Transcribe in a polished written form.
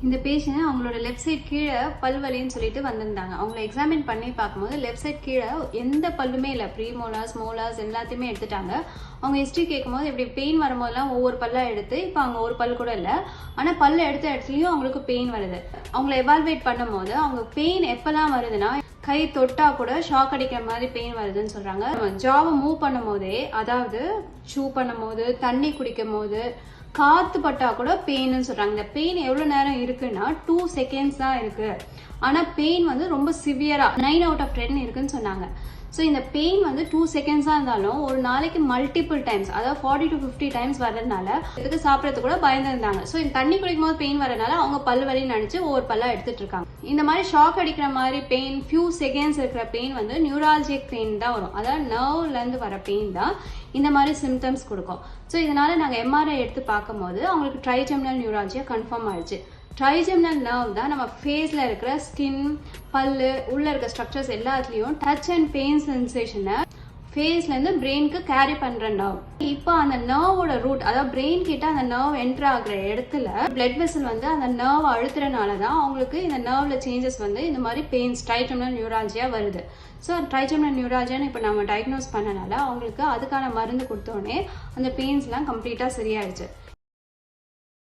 இந்த பேஷண்ட் அவங்களோட left side கீழே பல் வலின்னு சொல்லிட்டு வந்திருந்தாங்க. அவங்கள எக்ஸாமின் பண்ணி பார்க்கும்போது லெஃப்ட் சைட் கீழே எந்த பல்லுமே இல்லை, ப்ரீமோலாஸ் மோலாஸ் எல்லாத்தையுமே எடுத்துட்டாங்க. அவங்க ஹிஸ்ட்ரி கேட்கும்போது இப்படி பெயின் வரும்போதெல்லாம் ஒவ்வொரு பல்லாக எடுத்து இப்போ அவங்க ஒரு பல் கூட இல்லை, ஆனால் பல்ல எடுத்த இடத்துலையும் அவங்களுக்கு பெயின் வருது. அவங்கள எவால்வேட் பண்ணும்போது அவங்க பெயின் எப்பெல்லாம் வருதுன்னா கை தொட்டா கூட ஷாக் அடிக்கிற மாதிரி பெயின் வருதுன்னு சொல்றாங்க. ஜாவை மூவ் பண்ணும் போதே, அதாவது சூ பண்ணும் போது, தண்ணி குடிக்கும் போது, காத்து பட்டா கூட பெயின்னு சொல்றாங்க. இந்த பெயின் எவ்வளவு நேரம் இருக்குன்னா 2 seconds தான் இருக்கு, ஆனா பெயின் வந்து ரொம்ப சிவியரா 9 out of 10 இருக்குன்னு சொன்னாங்க. ஸோ இந்த பெயின் வந்து 2 seconds இருந்தாலும் ஒரு நாளைக்கு மல்டிபிள் டைம்ஸ், அதாவது 40 to 50 டைம்ஸ் வர்றதுனால இதுக்கு சாப்பிட்றது கூட பயந்துருந்தாங்க. ஸோ இந்த தண்ணி குடிக்கும் போது பெயின் வரதுனால அவங்க பல் வலின்னு நினைச்சு ஒவ்வொரு பல்லா எடுத்துட்டு இருக்காங்க. இந்த மாதிரி ஷாக் அடிக்கிற மாதிரி பெயின், ஃபியூ செகண்ட்ஸ் இருக்கிற பெயின் வந்து நியூராலஜிக் பெயின் தான் வரும். அதாவது நர்வ்ல இருந்து வர பெயின் தான் இந்த மாதிரி சிம்டம்ஸ் கொடுக்கும். ஸோ இதனால நாங்கள் எம்ஆர்ஐ எடுத்து பார்க்கும்போது அவங்களுக்கு ட்ரைஜெமினல் நியூராலஜியா கன்ஃபார்ம் ஆயிடுச்சு. ட்ரைஜெமினல் நர்வ் தான் நம்ம ஃபேஸ்ல இருக்கிற ஸ்கின், பல்லு, உள்ள இருக்க ஸ்ட்ரக்சர்ஸ் எல்லாத்துலயும் டச் அண்ட் பெயின் சென்சேஷனை ஃபேஸ்ல இருந்து பிரெயினுக்கு கேரி பண்ற நர்வ். இப்போ அந்த நர்வோட ரூட், அதாவது பிரெயின் கிட்ட அந்த நர்வ் என்டர் ஆகுற இடத்துல பிளட் வெசல் வந்து அந்த நர்வ் அழுத்துறதுனால தான் அவங்களுக்கு இந்த நர்வ்ல சேஞ்சஸ் வந்து இந்த மாதிரி பெயின்ஸ் ட்ரைஜெமினல் நியூராலஜியா வருது. ஸோ ட்ரைஜெமினல் நியூராலஜியான்னு இப்போ நம்ம டயக்னோஸ் பண்ணனால அவங்களுக்கு அதுக்கான மருந்து கொடுத்தோடனே அந்த பெயின்ஸ்லாம் கம்ப்ளீட்டாக சரியாயிடுச்சு.